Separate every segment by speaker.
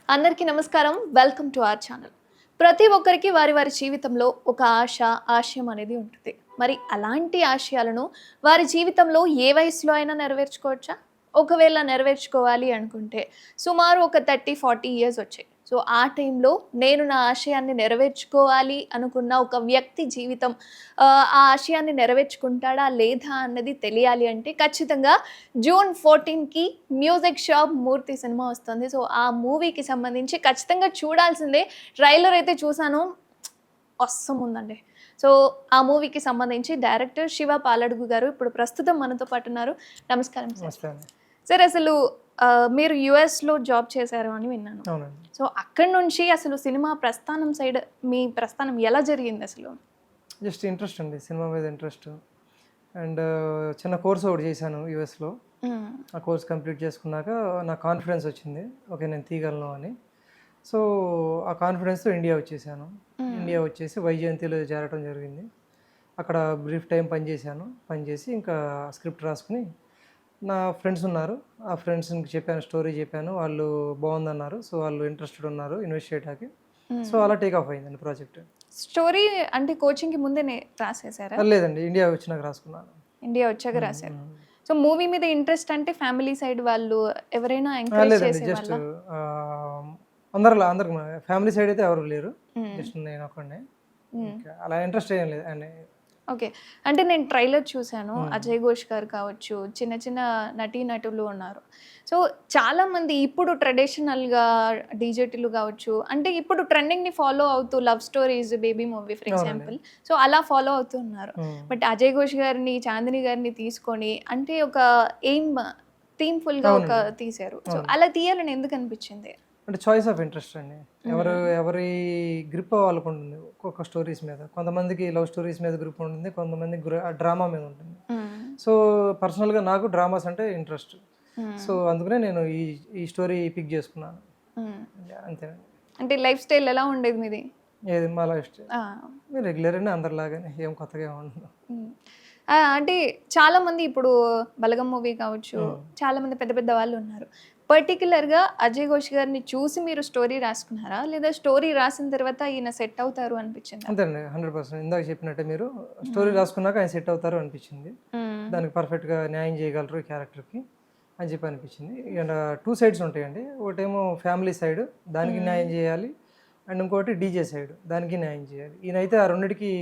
Speaker 1: అందరికీ నమస్కారం. Welcome to our channel. ప్రతి ఒక్కరికి వారి వారి జీవితంలో ఒక ఆశ, ఆశయం అనేది ఉంటుంది. మరి అలాంటి ఆశయాలను వారి జీవితంలో ఏ వయసులో అయినా నెరవేర్చుకోవచ్చా? ఒకవేళ నెరవేర్చుకోవాలి అనుకుంటే సుమారు ఒక 30, 40 ఇయర్స్ వచ్చాయి. సో, ఆ టైంలో నేను నా ఆశయాన్ని నెరవేర్చుకోవాలి అనుకున్న ఒక వ్యక్తి జీవితం ఆ ఆశయాన్ని నెరవేర్చుకుంటాడా? లేదా? అన్నది తెలియాలి అంటే ఖచ్చితంగా జూన్ 14కి మ్యూజిక్ షాప్ 'మూర్తి' సినిమా వస్తుంది. సో, ఆ మూవీకి సంబంధించి ఖచ్చితంగా చూడాల్సిందే. ట్రైలర్ అయితే చూసాను. ఆసమ్ ఉందండి. సో, ఆ మూవీకి సంబంధించి డైరెక్టర్ శివ పాలడుగు గారు ఇప్పుడు ప్రస్తుతం మనతో పాటు ఉన్నారు. నమస్కారం సార్.
Speaker 2: నమస్తే అండి.
Speaker 1: సార్ అసలు మీరు యూఎస్‌లో జాబ్ చేశారు అని విన్నాను.
Speaker 2: అవునండి.
Speaker 1: సో, అక్కడి నుంచి అసలు సినిమా ప్రస్థానం సైడ్ మీ ప్రస్థానం ఎలా జరిగింది అసలు?
Speaker 2: జస్ట్ ఇంట్రెస్ట్ అండి. సినిమా మీద ఇంట్రెస్ట్. అండ్ చిన్న కోర్స్ ఒకటి చేశాను యూఎస్‌లో.
Speaker 1: హ్మ్.
Speaker 2: ఆ కోర్స్ కంప్లీట్ చేసుకున్నాక నాకు కాన్ఫిడెన్స్ వచ్చింది. ఓకే, నేను తీయగలను అని. సో, ఆ కాన్ఫిడెన్స్‌తో ఇండియా వచ్చేసాను. ఇండియా వచ్చేసి వైజయంతిలో చేరటం జరిగింది. అక్కడ బ్రీఫ్ టైం పనిచేశాను. పనిచేసి ఇంకా స్క్రిప్ట్ రాసుకుని నా ఫ్రెండ్స్ ఉన్నారు. ఆ ఫ్రెండ్స్‌కి చెప్పాను, స్టోరీ చెప్పాను. వాళ్ళు బాగుందన్నారు. సో, వాళ్ళు ఇంట్రెస్టెడ్ ఉన్నారు ఇన్వెస్ట్ చేయడానికి. సో, అలా టేక్ ఆఫ్ అయిందండి ప్రాజెక్ట్.
Speaker 1: స్టోరీ అంటే కోచింగ్‌కి ముందే రాసేసారా?
Speaker 2: లేదండి, ఇండియా వచ్చినాక రాసుకున్నాను.
Speaker 1: ఇండియా వచ్చాక రాసారు. సో, మూవీ మీద ఇంట్రెస్ట్ అంటే ఫ్యామిలీ సైడ్ వాళ్ళు ఎవరైనా ఎంకరేజ్
Speaker 2: లేదండి, జస్ట్
Speaker 1: చేసేవాళ్ళా?
Speaker 2: అందరికి ఫ్యామిలీ సైడ్ అయితే ఎవరు లేరు. జస్ట్ నేను ఒక్కడినే. అలా ఇంట్రెస్ట్ ఏం లేదు అండి.
Speaker 1: ఓకే. అంటే నేను ట్రైలర్ చూసాను. అజయ్ ఘోష్ గారు కావచ్చు, చిన్న చిన్న నటీనటులు ఉన్నారు. సో, చాలామంది ఇప్పుడు ట్రెడిషనల్‌గా డీజేటీలు కావచ్చు, అంటే ఇప్పుడు ట్రెండింగ్‌ని ఫాలో అవుతూ love stories, baby movie for example. So, అలా ఫాలో అవుతూ ఉన్నారు. బట్ అజయ్ ఘోష్ గారిని, చాందిని గారిని తీసుకొని అంటే ఒక ఎయిమ్ థీమ్‌ఫుల్‌గా ఒక తీశారు. సో, అలా తీయాలని ఎందుకు అనిపించింది?
Speaker 2: అంటే చాయిస్ ఆఫ్ ఇంట్రెస్ట్ అండి. ఎవరి గ్రిప్ వాళ్ళకు ఉంటుంది ఒక్కొక్క స్టోరీస్ మీద. కొంతమందికి లవ్ స్టోరీస్ మీద గ్రిప్ ఉంటుంది, కొంతమంది డ్రామా మీద ఉంటుంది. సో, పర్సనల్గా నాకు డ్రామాస్ అంటే ఇంట్రెస్ట్. సో, అందుకనే నేను ఈ స్టోరీ పిక్ చేసుకున్నాను. అంతేనండి.
Speaker 1: అంటే లైఫ్ స్టైల్ ఎలా ఉండేది మీది?
Speaker 2: ఏది మా లైఫ్ స్టైల్ రెగ్యులర్ అండి, అందరిలాగానే, ఏం కొత్తగా ఏమి ఉండదు.
Speaker 1: అంటే చాలామంది ఇప్పుడు 'బలగం' మూవీ కావచ్చు, చాలామంది పెద్ద పెద్ద వాళ్ళు ఉన్నారు. పర్టిక్యులర్‌గా అజయ్ ఘోష్ గారిని చూసి మీరు స్టోరీ రాసుకున్నారా? లేదా స్టోరీ రాసిన తర్వాత ఈయన సెట్ అవుతారు అనిపించిందా?
Speaker 2: అంతేనండి, 100%. ఇందాక చెప్పినట్టే మీరు స్టోరీ రాసుకున్నాక ఆయన సెట్ అవుతారు అనిపించింది. దానికి పర్ఫెక్ట్‌గా న్యాయం చేయగలరు ఈ క్యారెక్టర్కి అని చెప్పి అనిపించింది. అండ్ 2 సైడ్స్ ఉంటాయండి. ఒకటేమో ఫ్యామిలీ సైడ్, దానికి న్యాయం చేయాలి. అండ్ ఇంకోటి డీజే సైడ్, దానికి న్యాయం చేయాలి. ఈయనైతే ఆ రెండిటికి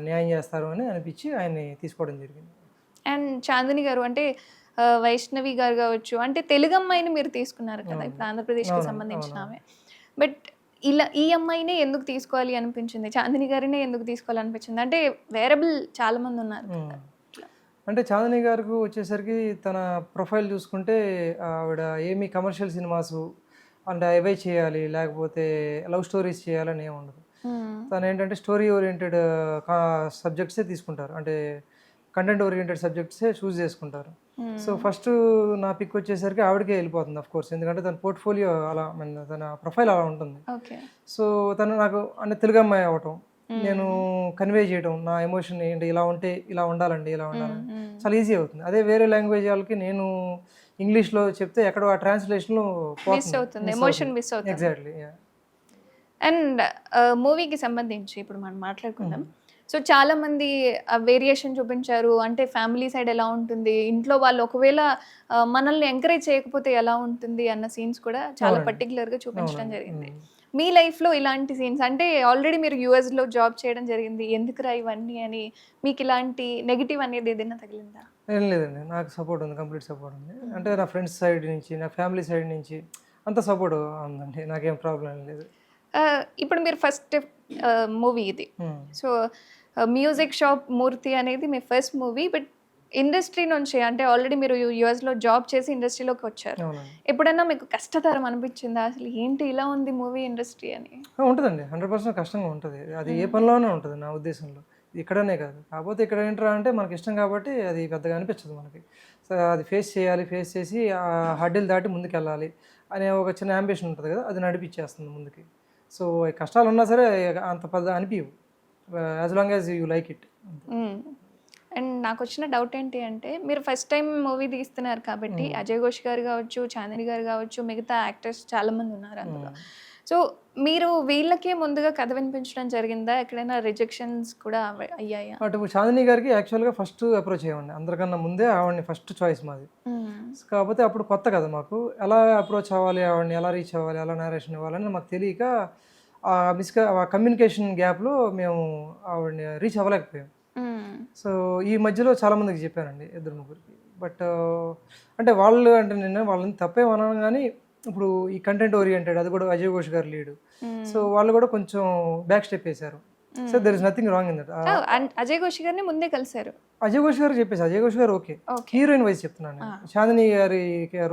Speaker 2: న్యాయం చేస్తారు అని అనిపించి ఆయన్ని తీసుకోవడం జరిగింది.
Speaker 1: అండ్ చాందిని గారు అంటే వైష్ణవి గారు కావచ్చు, అంటే తెలుగు అమ్మాయిని మీరు తీసుకున్నారు కదా! ఇప్పుడు ఆంధ్రప్రదేశ్‌కి సంబంధించిన ఆమె. బట్ ఇలా ఈ అమ్మాయినే ఎందుకు తీసుకోవాలి అనిపించింది? చాందిని గారినే ఎందుకు తీసుకోవాలనిపించింది? అంటే వేరబుల్ చాలామంది ఉన్నారు కదా!
Speaker 2: అంటే చాందిని గారికి వచ్చేసరికి తన ప్రొఫైల్ చూసుకుంటే ఆవిడ ఏమి కమర్షియల్ సినిమాసు అంటే అవే చేయాలి, లేకపోతే లవ్ స్టోరీస్ చేయాలని ఏమి ఉండదు. తను ఏంటంటే స్టోరీ ఓరియంటెడ్ సబ్జెక్ట్సే తీసుకుంటారు. అంటే కంటెంట్ ఓరియంటెడ్ సబ్జెక్ట్సే చూస్ చేసుకుంటారు. సో, ఫస్ట్ నా పిక్ వచ్చేసరికి ఆవిడకే వెళ్ళిపోతుంది ఆఫ్ కోర్స్. ఎందుకంటే తన పోర్ట్ఫోలియో అలా, తన ప్రొఫైల్ అలా ఉంటుంది. సో, తను నాకు అంటే తెలుగు అమ్మాయి అవ్వటం, నేను కన్వే చేయడం, నా ఎమోషన్ ఏంటి, ఇలా ఉంటే ఇలా ఉండాలండి, ఇలా ఉండాలని చాలా ఈజీ అవుతుంది. అదే వేరే లాంగ్వేజ్ వాళ్ళకి నేను ఇంగ్లీష్లో చెప్తే ఎక్కడో ఆ ట్రాన్స్లేషన్లో
Speaker 1: ఎమోషన్ మిస్ అవుతుంది.
Speaker 2: ఎగ్జాక్ట్లీ.
Speaker 1: అండ్ మూవీకి సంబంధించి ఇప్పుడు మనం మాట్లాడుకుందాం. సో, చాలామంది వేరియేషన్ చూపించారు. అంటే ఫ్యామిలీ సైడ్ ఎలా ఉంటుంది, ఇంట్లో వాళ్ళు ఒకవేళ మనల్ని ఎంకరేజ్ చేయకపోతే ఎలా ఉంటుంది అన్న సీన్స్ కూడా చాలా పర్టికులర్‌గా చూపించడం జరిగింది. మీ లైఫ్‌లో ఇలాంటి సీన్స్ అంటే ఆల్రెడీ మీరు యూఎస్‌లో జాబ్ చేయడం జరిగింది. ఎందుకురా ఇవన్నీ అని మీకు ఇలాంటి నెగెటివ్ అనేది ఏదైనా తగిలిందా?
Speaker 2: ఏం లేదండి, నాకు సపోర్ట్ ఉంది, కంప్లీట్ సపోర్ట్ ఉంది. అంటే నా ఫ్రెండ్స్ సైడ్ నుంచి, నా ఫ్యామిలీ సైడ్ నుంచి అంత సపోర్ట్ ఉందండి. నాకేం ప్రాబ్లం లేదు.
Speaker 1: ఇప్పుడు మీరు ఫస్ట్ మూవీ ఇది. సో, మ్యూజిక్ షాప్ 'మూర్తి' అనేది మీ ఫస్ట్ మూవీ. బట్ ఇండస్ట్రీ నుంచి అంటే ఆల్రెడీ మీరు యూఎస్‌లో జాబ్ చేసి ఇండస్ట్రీలోకి వచ్చారు. ఎప్పుడన్నా మీకు కష్టతరం అనిపించిందా? అసలు ఏంటి ఇలా ఉంది మూవీ ఇండస్ట్రీ అని?
Speaker 2: ఉంటుందండి, 100% కష్టంగా ఉంటుంది. అది ఏ పనిలోనే ఉంటుంది నా ఉద్దేశంలో. ఇక్కడనే కాదు. కాకపోతే ఇక్కడ ఏంట్రా అంటే మనకి ఇష్టం కాబట్టి అది పెద్దగా అనిపించదు మనకి. సో, అది ఫేస్ చేయాలి, ఫేస్ చేసి ఆ హడ్డిల్ దాటి ముందుకెళ్ళాలి అనే ఒక చిన్న యాంబిషన్ ఉంటుంది కదా, అది నడిపించేస్తుంది ముందుకి. సో, కష్టాలు ఉన్నా సరే అంత పెద్ద అనిపించవు, as long as you like it.
Speaker 1: And నాకు వచ్చిన డౌట్ ఏంటి అంటే మీరు ఫస్ట్ టైం మూవీ తీస్తున్నారు కాబట్టి అజయ్ ఘోష్ గారు కావచ్చు, చాందిని గారు కావచ్చు, మిగతా యాక్టర్స్ చాలా మంది ఉన్నారు అందులో. సో మీరు వీళ్ళకే ముందుగా కథ వినిపించడం జరిగిందా? ఎక్కడైనా రిజెక్షన్స్ కూడా అయ్యాయా?
Speaker 2: అటు చాందిని గారికి యాక్చువల్గా ఫస్ట్ అప్రోచ్ అయ్యండి, అందరికన్నా ముందే ఆవిడని ఫస్ట్ చాయిస్ మాది. కాకపోతే అప్పుడు కొత్త కదా మాకు, ఎలా అప్రోచ్ అవ్వాలి, ఆవిడని ఎలా రీచ్ అవ్వాలి, ఎలా నేరేషన్ ఇవ్వాలని మాకు తెలియక ఆ కమ్యూనికేషన్ గ్యాప్లో మేము ఆవిడని రీచ్ అవ్వలేకపోయాం. సో ఈ మధ్యలో చాలామందికి చెప్పానండి, 2-3కి. బట్ అంటే వాళ్ళు అంటే నేను వాళ్ళని తప్పేమన్నాను, కానీ ఇప్పుడు ఈ కంటెంట్ ఓరియంటెడ్, అది కూడా అజయ్ ఘోష్ గారు లీడ్. సో వాళ్ళు కూడా కొంచెం బ్యాక్ స్టెప్ వేశారు. So there is nothing wrong in that.
Speaker 1: Ajay Ghosh గారిని ముందే కలిసారు.
Speaker 2: అజయ్ ఘోష్ గారు చెప్పేసి, అజయ్ ఘోష్ గారు ఓకే, హీరోయిన్ వైజ్ చెప్తున్నాను నేను. చాందిని గారి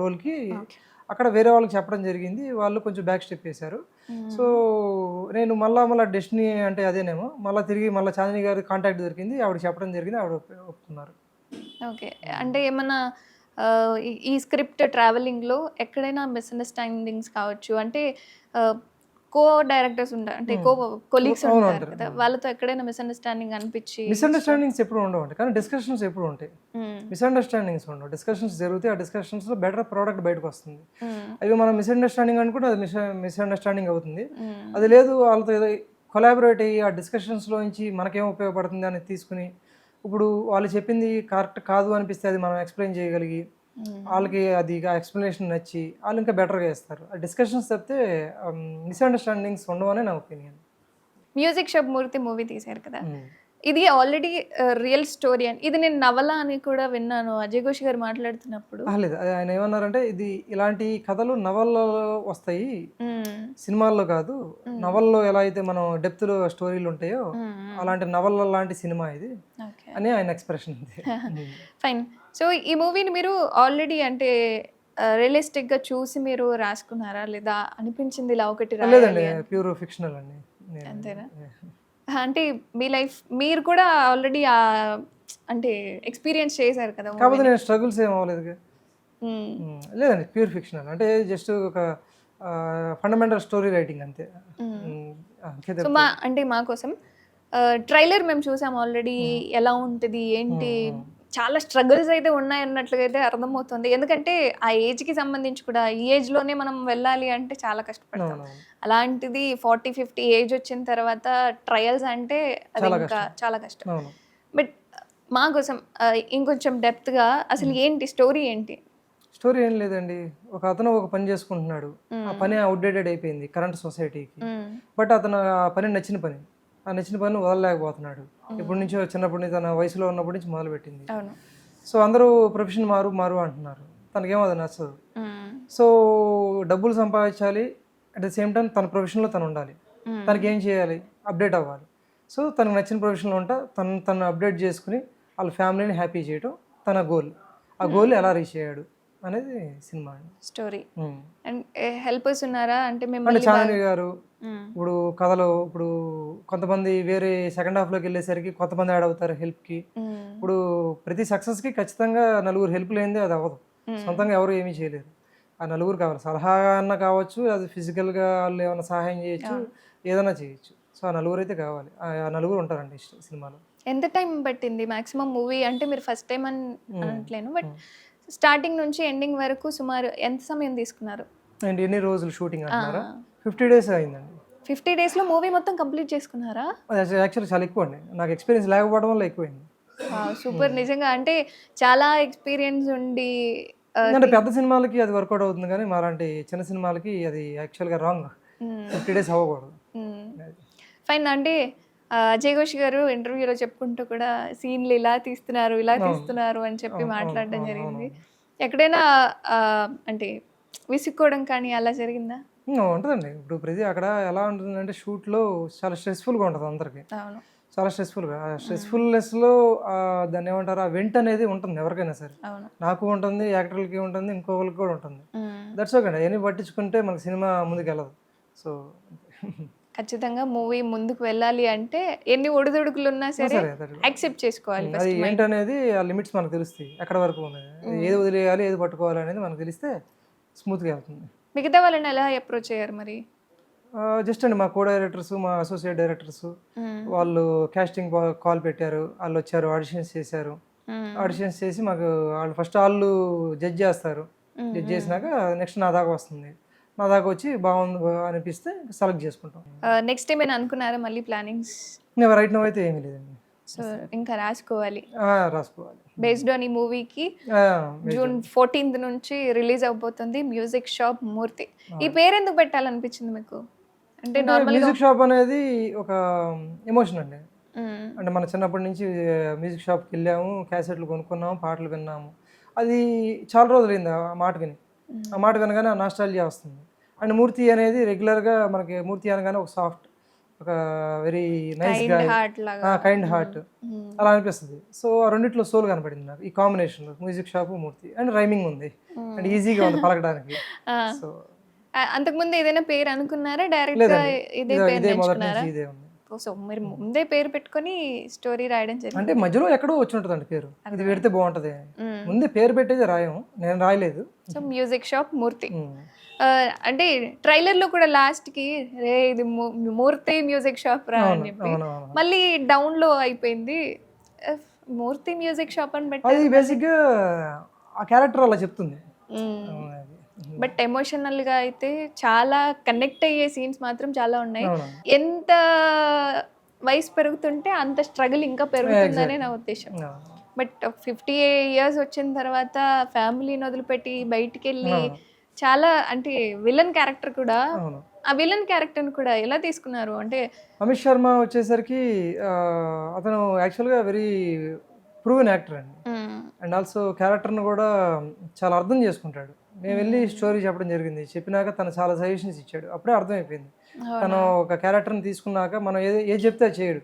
Speaker 2: రోల్కి అక్కడ వేరే వాళ్ళకి చెప్పడం జరిగింది, వాళ్ళు కొంచెం బ్యాక్ స్టెప్ వేశారు. సో నేను మళ్ళీ డెస్టినీ అంటే అదేనేమో, తిరిగి చాందిని గారి కాంటాక్ట్ దొరికింది, ఆవిడ చెప్పడం జరిగింది, ఆవిడ ఒప్పుకున్నారు.
Speaker 1: ఓకే, అంటే ఏమన్నా ఈ స్క్రిప్ట్ ట్రావెలింగ్లో ఎక్కడైనా మిస్అండర్స్టాండింగ్స్ కావచ్చు, అంటే కో డైరెక్టర్స్ ఉంటారు, అంటే కొలీగ్స్ ఉంటారు కదా, వాళ్ళతో ఎక్కడైనా మిస్అండర్స్టాండింగ్ అనిపించి?
Speaker 2: మిస్అండర్స్టాండింగ్స్ ఎప్పుడు ఉండవండి, కానీ డిస్కషన్స్ ఎప్పుడు ఉంటాయి. మిస్అండర్స్టాండింగ్స్ ఉండవు, డిస్కషన్స్ జరుగుతాయి. ఆ డిస్కషన్స్లో బెటర్ ప్రోడక్ట్ బయటకు వస్తుంది. అవి మనం మిస్అండర్స్టాండింగ్ అనుకుంటే అది మిస్అండర్స్టాండింగ్ అవుతుంది. అది లేదు, వాళ్ళతో ఏదో కొలాబరేట్ అయ్యి ఆ డిస్కషన్స్లో నుంచి మనకేం ఉపయోగపడుతుంది అని తీసుకుని, ఇప్పుడు వాళ్ళు చెప్పింది కరెక్ట్ కాదు అనిపిస్తే అది మనం ఎక్స్ప్లెయిన్ చేయగలిగి, వాళ్ళకి అది ఎక్స్ప్లెనేషన్ నచ్చి వాళ్ళు ఇంకా బెటర్గా చేస్తారు. ఆ డిస్కషన్స్ తప్పితే మిస్అండర్స్టాండింగ్స్ ఉండవని నా ఒపీనియన్.
Speaker 1: మ్యూజిక్ షాప్ మూర్తి మూవీ తీశారు కదా, ఇది ఆల్రెడీ రియల్ స్టోరీ అని, ఇది నేను నవల అని కూడా విన్నాను అజయ్ ఘోష్ గారు మాట్లాడుతున్నప్పుడు.
Speaker 2: లేదు, ఆయన ఏమన్నారంటే ఇది ఇలాంటి కథలు నవల్లో వస్తాయి, సినిమాల్లో కాదు. నవల్లో ఎలా అయితే మనం డెప్త్లో స్టోరీలు ఉంటాయో అలాంటి నవల్ల లాంటి సినిమా ఇది అని ఆయన ఎక్స్ప్రెషన్.
Speaker 1: ఫైన్. సో ఈ మూవీని మీరు ఆల్రెడీ అంటే రియలిస్టిక్గా చూసి మీరు రాసుకున్నారా, లేదా అనిపించింది ఇలా ఒకటి
Speaker 2: లేదండి, ప్యూర్ ఫిక్షనల్ అండి.
Speaker 1: అంతేనా? అంటే మీ లైఫ్ మీరు కూడా ఆల్రెడీ అంటే ఎక్స్పీరియన్స్ చేశారు కదా.
Speaker 2: కాకపోతే నేను స్ట్రగుల్స్ ఏం అవ్వలేదు. లేదండి, ప్యూర్ ఫిక్షనల్, అంటే జస్ట్ ఒక ఫండమెంటల్ స్టోరీ రైటింగ్ అంతే.
Speaker 1: సో అంటే మా కోసం ట్రైలర్ మేము చూసాం ఆల్రెడీ, ఎలా ఉంటుంది ఏంటి, చాలా స్ట్రగుల్స్ అయితే ఉన్నాయి అన్నట్లుగా అయితే అర్థమవుతుంది. ఎందుకంటే ఆ ఏజ్కి సంబంధించి కూడా, ఈ ఏజ్లోనే మనం వెళ్ళాలి అంటే చాలా కష్టపడతాం. అలాంటిది 40-50 ఏజ్ వచ్చిన తర్వాత ట్రయల్స్ అంటే అది ఇంకా చాలా కష్టం. బట్ మా కోసం ఇంకొంచెం డెప్త్గా అసలు ఏంటి స్టోరీ ఏంటి?
Speaker 2: స్టోరీ ఏం లేదండి, ఒక అతను ఒక పని చేసుకుంటున్నాడు, ఆ పని అవుట్డేటెడ్ అయిపోయింది కరెంట్ సొసైటీకి. బట్ అతను ఆ పని నచ్చిన పని, ఆ నచ్చిన పని వదలలేకపోతున్నాడు. ఇప్పటి నుంచో చిన్నప్పటి నుంచి, తన వయసులో ఉన్నప్పటి నుంచి మొదలుపెట్టింది. సో అందరూ ప్రొఫెషన్ మారు అంటున్నారు, తనకేమో అది నచ్చదు. సో డబ్బులు సంపాదించాలి, అట్ ద సేమ్ టైం తన ప్రొఫెషన్లో తను ఉండాలి. తనకి ఏం చేయాలి, అప్డేట్ అవ్వాలి. సో తనకు నచ్చిన ప్రొఫెషన్లో ఉంటా తను అప్డేట్ చేసుకుని వాళ్ళ ఫ్యామిలీని హ్యాపీ చేయడం తన గోల్. ఆ గోల్ ఎలా రీచ్ అయ్యాడు అనేది సినిమా
Speaker 1: స్టోరీ. అండ్ హెల్పర్స్ ఉన్నారా అంటే
Speaker 2: చాందిని గారు? ఇప్పుడు కథలో ఇప్పుడు కొంతమంది వేరే సెకండ్ హాఫ్లోకి వెళ్ళేసరికి కొంతమంది యాడ్ అవుతారు హెల్ప్కి. ఇప్పుడు ప్రతి సక్సెస్కి ఖచ్చితంగా నలుగురు హెల్ప్ లేనిదే అది అవ్వదు. సొంతంగా ఎవరు ఏమీ చేయలేరు, ఆ నలుగురు కావాలి. సలహా అన్న కావచ్చు, అది ఫిజికల్గా వాళ్ళు ఏమైనా సహాయం చేయొచ్చు, ఏదైనా చేయొచ్చు. సో ఆ నలుగురు అయితే కావాలి, ఆ నలుగురు ఉంటారండి సినిమాలో.
Speaker 1: ఎంత టైం పట్టింది మాక్సిమం మూవీ అంటే? మీరు ఫస్ట్ టైం అని అనట్లేను, బట్ స్టార్టింగ్ నుంచి ఎండింగ్ వరకు సుమారు ఎంత సమయం తీసుకున్నారు?
Speaker 2: అండ్ ఎన్ని రోజులు షూటింగ్ అంటున్నారా? 50 days అయిందండి.
Speaker 1: 50 daysలో మూవీ మొత్తం కంప్లీట్ చేసుకున్నారా?
Speaker 2: అది యాక్చువల్లీ చాలా ఎక్కువ అండి, నాకు ఎక్స్పీరియన్స్ లేకపోవడం వల్ల ఎక్కువైంది.
Speaker 1: సూపర్, నిజంగా అంటే చాలా ఎక్స్పీరియన్స్ ఉండి.
Speaker 2: అంటే పెద్ద సినిమాలకి అది వర్కౌట్ అవుతుంది, కానీ మాలాంటి చిన్న సినిమాలకి అది యాక్చువల్గా రాంగ్. 50 days అవ్వకూడదు.
Speaker 1: ఫైన్. అంటే అజయ్ ఘోష్ గారు ఇంటర్వ్యూలో చెప్పుకుంటూ కూడా సీన్లు ఇలా తీస్తున్నారు అని చెప్పి మాట్లాడడం జరిగింది. ఎక్కడైనా అంటే విసుక్కోవడం కానీ అలా జరిగిందా?
Speaker 2: ఉంటుందండి. ఇప్పుడు ప్రతి అక్కడ ఎలా ఉంటుందంటే షూట్లో చాలా స్ట్రెస్ఫుల్గా ఉంటుంది అందరికి. చాలా స్ట్రెస్ఫుల్గా, ఆ స్ట్రెస్ఫుల్నెస్లో దాన్ని ఏమంటారు, ఆ వెంట అనేది ఉంటుంది ఎవరికైనా సరే. నాకు ఉంటుంది, యాక్టర్లకి ఉంటుంది, ఇంకొకరికి కూడా ఉంటుంది. దట్స్ ఓకే, అవన్నీ పట్టించుకుంటే మనకి సినిమా ముందుకు వెళ్ళదు. సో
Speaker 1: ఖచ్చితంగా మూవీ ముందుకు వెళ్ళాలి అంటే ఎన్ని ఒడిదుడుకులు ఉన్నా సరే యాక్సెప్ట్ చేసుకోవాలి.
Speaker 2: అది ఏంటనేది ఆ లిమిట్స్ మనకు తెలుస్తాయి, ఎక్కడ వరకు ఉన్నది, ఏది వదిలేయాలి, ఏది పట్టుకోవాలి అనేది మనకు తెలిస్తే స్మూత్గా వెళ్తుంది.
Speaker 1: మిగతా వాళ్ళని ఎలా అప్రోచ్ అయ్యారు మరి?
Speaker 2: జస్ట్ అండి మా కో డైరెక్టర్స్, మా అసోసియేట్ డైరెక్టర్స్ వాళ్ళు కాస్టింగ్ కాల్ పెట్టారు. వాళ్ళు వచ్చారు, ఆడిషన్స్ చేశారు. ఆడిషన్స్ చేసి మాకు వాళ్ళు జడ్జ్ చేస్తారు. జడ్జ్ చేసినాక నెక్స్ట్ నా దాకా వస్తుంది. నా దాకా వచ్చి బాగుంది అనిపిస్తే సెలెక్ట్ చేసుకుంటాం.
Speaker 1: నెక్స్ట్ ఏమైనా అనుకున్నారా మళ్ళీ ప్లానింగ్స్?
Speaker 2: ఇంకా రైట్ నో అయితే ఏమీ లేదండి.
Speaker 1: సో ఇంకా రాసుకోవాలి.
Speaker 2: రాసుకోవాలి.
Speaker 1: బేస్డ్ ఆన్ ఈ మూవీకి జూన్ 14th నుంచి రిలీజ్ అవబోతుంది మ్యూజిక్ షాప్ మూర్తి. ఈ పేరు ఎందుకు పెట్టాలనిపించింది మీకు? అంటే నార్మల్
Speaker 2: మ్యూజిక్ షాప్ అనేది ఒక ఎమోషన్ అండి. అంటే మన చిన్నప్పటి నుంచి మ్యూజిక్ షాప్కి వెళ్ళాము, క్యాసెట్లు కొనుక్కున్నాము, పాటలు విన్నాము. అది చాలా రోజులైంది ఆ మాట విని. ఆ మాట వినగానే ఆ నాస్టాల్జియా వస్తుంది. అండ్ మూర్తి అనేది రెగ్యులర్గా మనకి మూర్తి అనగానే ఒక సాఫ్ట్, ఒక వెరీ నైస్ గా, కైండ్ హార్ట్ అలా అనిపిస్తుంది. సో ఆ రెండిట్లో సోల్ కనపడింది నాకు ఈ కాంబినేషన్లో, music shop Murthy. And rhyming ఉంది అండ్ ఈజీగా ఉంది పలకడానికి. సో
Speaker 1: అంతకుముందు ఏదైనా పేరు అనుకున్నారా? డైరెక్ట్ గా ఇదే పేరు నేర్చుకున్నారా?
Speaker 2: ఇదే ఉంది.
Speaker 1: సో మీరు ముందే పేరు పెట్టుకొని స్టోరీ రాయడం జరిగింది.
Speaker 2: అంటే మధ్యలో ఎక్కడో వచ్చి ఉంటుందండి పేరు, ఇది పెడితే బాగుంటది. ముందే పేరు పెట్టేది రాయం, నేను రాయలేదు.
Speaker 1: సో మ్యూజిక్ షాప్ మూర్తి. అంటే ట్రైలర్ లో కూడా లాస్ట్ కి రే ఇది మూర్తి మ్యూజిక్ షాప్ రా అని చెప్పి మళ్ళీ డౌన్ లో అయిపోయింది. మూర్తి మ్యూజిక్ షాప్ అని పెట్టి
Speaker 2: అది బేసిక్ గా ఆ క్యారెక్టర్ అలా చెప్తుంది.
Speaker 1: బట్ ఎమోషనల్ గా అయితే చాలా కనెక్ట్ అయ్యే సీన్స్ మాత్రం చాలా ఉన్నాయి. ఎంత వయసు పెరుగుతుంటే అంత స్ట్రగుల్ ఇంకా పెరుగుతుందనే నా ఉద్దేశం. బట్ 50 years వచ్చిన తర్వాత ఫ్యామిలీని వదిలిపెట్టి బయటికి వెళ్ళి చాలా అంటే విలన్ క్యారెక్టర్ కూడా, ఆ విలన్ క్యారెక్టర్ కూడా ఎలా తీసుకున్నారు? అంటే
Speaker 2: అమిత్ శర్మ వచ్చేసరికి అతను యాక్చువల్గా వెరీ ప్రూవెన్ యాక్టర్ అండి. అండ్ ఆల్సో క్యారెక్టర్ని కూడా చాలా అర్థం చేసుకుంటాడు. మేము వెళ్ళి స్టోరీ చెప్పడం జరిగింది, చెప్పినాక తను చాలా సజెషన్స్ ఇచ్చాడు. అప్పుడే అర్థమైపోయింది తను ఒక క్యారెక్టర్ని తీసుకున్నాక మనం ఏది చెప్తే అది చేయడు.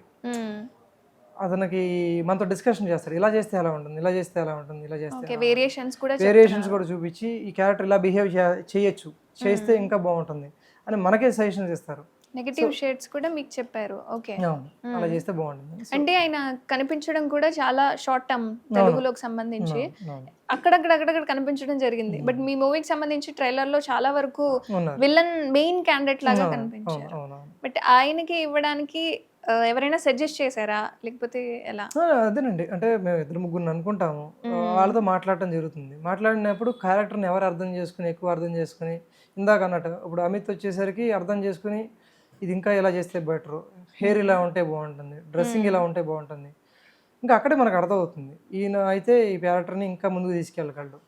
Speaker 2: అతనికి మనతో డిస్కషన్ చేస్తాడు, ఇలా చేస్తే ఎలా ఉంటుంది, ఇలా చేస్తే ఎలా ఉంటుంది, ఇలా చేస్తే వేరియేషన్స్ కూడా చూపించి ఈ క్యారెక్టర్ ఇలా బిహేవ్ చేయొచ్చు, చేస్తే ఇంకా బాగుంటుంది అని మనకే సజెషన్స్ ఇస్తారు.
Speaker 1: నెగటివ్ షేడ్స్ కూడా మీకు చెప్పారు. ఓకే,
Speaker 2: అలా చేస్తే బాగుంటుంది.
Speaker 1: అంటే ఆయన కనిపించడం కూడా చాలా షార్ట్ టర్మ్ తెలుగులోకి సంబంధించి అక్కడక్కడ కనిపించడం జరిగింది. బట్ మీ మూవీకి సంబంధించి ట్రైలర్ లో చాలా వరకు విలన్ మెయిన్ క్యాండిడేట్ లాగా కనిపించారు. బట్ ఆయనకి ఇవ్వడానికి ఎవరైనా సజెస్ట్ చేశారా లేకపోతే ఎలా?
Speaker 2: అదేనండి, అంటే మేము 2-3 అనుకుంటాము, వాళ్ళతో మాట్లాడటం జరుగుతుంది. మాట్లాడినప్పుడు క్యారెక్టర్ని ఎవరు అర్థం చేసుకుని ఎక్కువ అర్థం చేసుకుని, ఇందాక అన్నట్టు ఇప్పుడు అమిత్ వచ్చేసరికి అర్థం చేసుకుని ఇది ఇంకా ఇలా చేస్తే బెటరు, హెయిర్ ఇలా ఉంటే బాగుంటుంది, డ్రెస్సింగ్ ఇలా ఉంటే బాగుంటుంది, ఇంకా అక్కడే మనకు అర్థమవుతుంది. ఈయన అయితే ఈ క్యారెక్టర్ని ఇంకా ముందుకు తీసుకెళ్ళగలడు.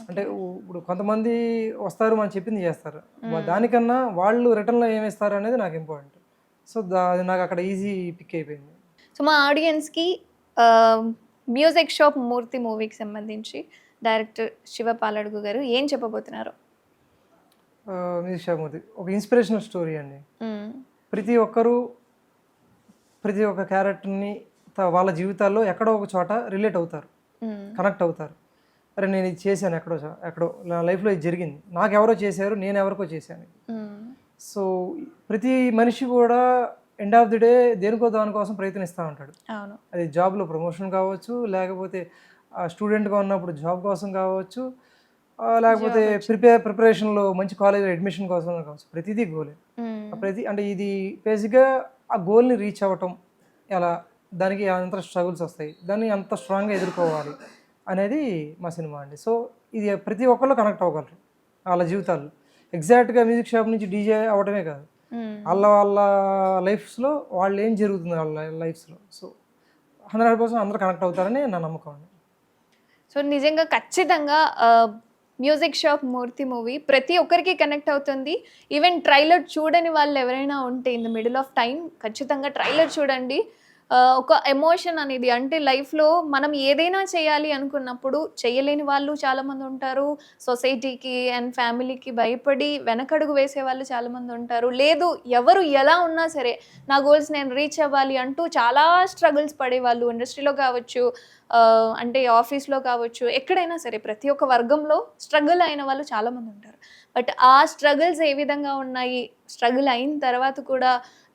Speaker 2: అంటే ఇప్పుడు కొంతమంది వస్తారు మనం చెప్పింది చేస్తారు, దానికన్నా వాళ్ళు రిటర్న్లో ఏమిస్తారు అనేది నాకు ఇంపార్టెంట్. సో అది నాకు అక్కడ ఈజీ పిక్ అయిపోయింది.
Speaker 1: సో మా ఆడియన్స్కి మ్యూజిక్ షాప్ మూర్తి మూవీకి సంబంధించి డైరెక్టర్ శివ పాలడుగు గారు ఏం చెప్పబోతున్నారు?
Speaker 2: మ్యూజిక్ షాప్ మూర్తి ఒక ఇన్స్పిరేషనల్ స్టోరీ అండి. ప్రతి ఒక్కరూ ప్రతి ఒక్క క్యారెక్టర్ని వాళ్ళ జీవితాల్లో ఎక్కడో ఒక చోట రిలేట్ అవుతారు, కనెక్ట్ అవుతారు. అరే నేను ఇది చేశాను, ఎక్కడో నా లైఫ్లో ఇది జరిగింది, నాకు ఎవరో చేశారు, నేను ఎవరికో చేశాను. సో ప్రతి మనిషి కూడా ఎండ్ ఆఫ్ ది డే దేనికో దానికోసం ప్రయత్నిస్తూ ఉంటాడు. అది జాబ్లో ప్రమోషన్ కావచ్చు, లేకపోతే స్టూడెంట్గా ఉన్నప్పుడు జాబ్ కోసం కావచ్చు, లేకపోతే ప్రిపరేషన్లో మంచి కాలేజ్లో అడ్మిషన్ కోసం కావచ్చు. ప్రతిదీ గోలే. అంటే ఇది బేసిక్గా ఆ గోల్ని రీచ్ అవ్వటం ఎలా, దానికి ఎంత స్ట్రగుల్స్ వస్తాయి, దాన్ని అంత స్ట్రాంగ్గా ఎదుర్కోవాలి అనేది మా సినిమా అండి. సో ఇది ప్రతి ఒక్కళ్ళు కనెక్ట్ అవ్వగలరు వాళ్ళ జీవితాల్లో. ఎగ్జాక్ట్గా మ్యూజిక్ షాప్ నుంచి డీజే అవ్వడమే కాదు, వాళ్ళ లైఫ్స్లో వాళ్ళు ఏం జరుగుతుంది వాళ్ళ లైఫ్స్లో. సో 100% అందరూ కనెక్ట్ అవుతారని నా నమ్మకం అండి.
Speaker 1: సో నిజంగా ఖచ్చితంగా మ్యూజిక్ షాప్ మూర్తి మూవీ ప్రతి ఒక్కరికి కనెక్ట్ అవుతుంది. ఈవెన్ ట్రైలర్ చూడని వాళ్ళు ఎవరైనా ఉంటే in the middle of time ఖచ్చితంగా ట్రైలర్ చూడండి. ఒక ఎమోషన్ అనేది, అంటే లైఫ్లో మనం ఏదైనా చేయాలి అనుకున్నప్పుడు చేయలేని వాళ్ళు చాలామంది ఉంటారు. సొసైటీకి అండ్ ఫ్యామిలీకి భయపడి వెనకడుగు వేసే వాళ్ళు చాలామంది ఉంటారు. లేదు ఎవరు ఎలా ఉన్నా సరే నా గోల్స్ నేను రీచ్ అవ్వాలి అంటూ చాలా స్ట్రగుల్స్ పడేవాళ్ళు ఇండస్ట్రీలో కావచ్చు, అంటే ఆఫీస్లో కావచ్చు, ఎక్కడైనా సరే ప్రతి ఒక్క వర్గంలో స్ట్రగుల్ అయిన వాళ్ళు చాలామంది ఉంటారు. బట్ ఆ స్ట్రగుల్స్ ఏ విధంగా ఉన్నాయి, స్ట్రగుల్ అయిన తర్వాత కూడా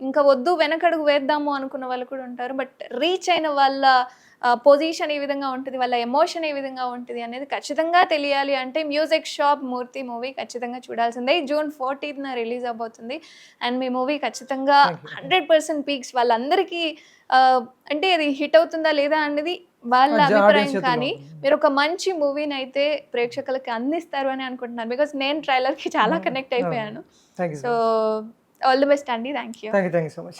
Speaker 1: ఇంకా వద్దు వెనకడుగు వేద్దాము అనుకున్న వాళ్ళు కూడా ఉంటారు. బట్ రీచ్ అయిన వాళ్ళ పొజిషన్ ఏ విధంగా ఉంటుంది, వాళ్ళ ఎమోషన్ ఏ విధంగా ఉంటుంది అనేది ఖచ్చితంగా తెలియాలి అంటే మ్యూజిక్ షాప్ మూర్తి మూవీ ఖచ్చితంగా చూడాల్సిందే. జూన్ 14th రిలీజ్ అవబోతుంది. అండ్ మీ మూవీ ఖచ్చితంగా 100% పీక్స్ వాళ్ళందరికీ అంటే అది హిట్ అవుతుందా లేదా అనేది వాళ్ళ అభిప్రాయం, కానీ మీరు ఒక మంచి మూవీని అయితే ప్రేక్షకులకి అందిస్తారు అని అనుకుంటున్నాను. బికాస్ నేను ట్రైలర్కి చాలా కనెక్ట్ అయిపోయాను. సో ఆల్ ది బెస్ట్ అండి. Thank you
Speaker 2: thank you so much.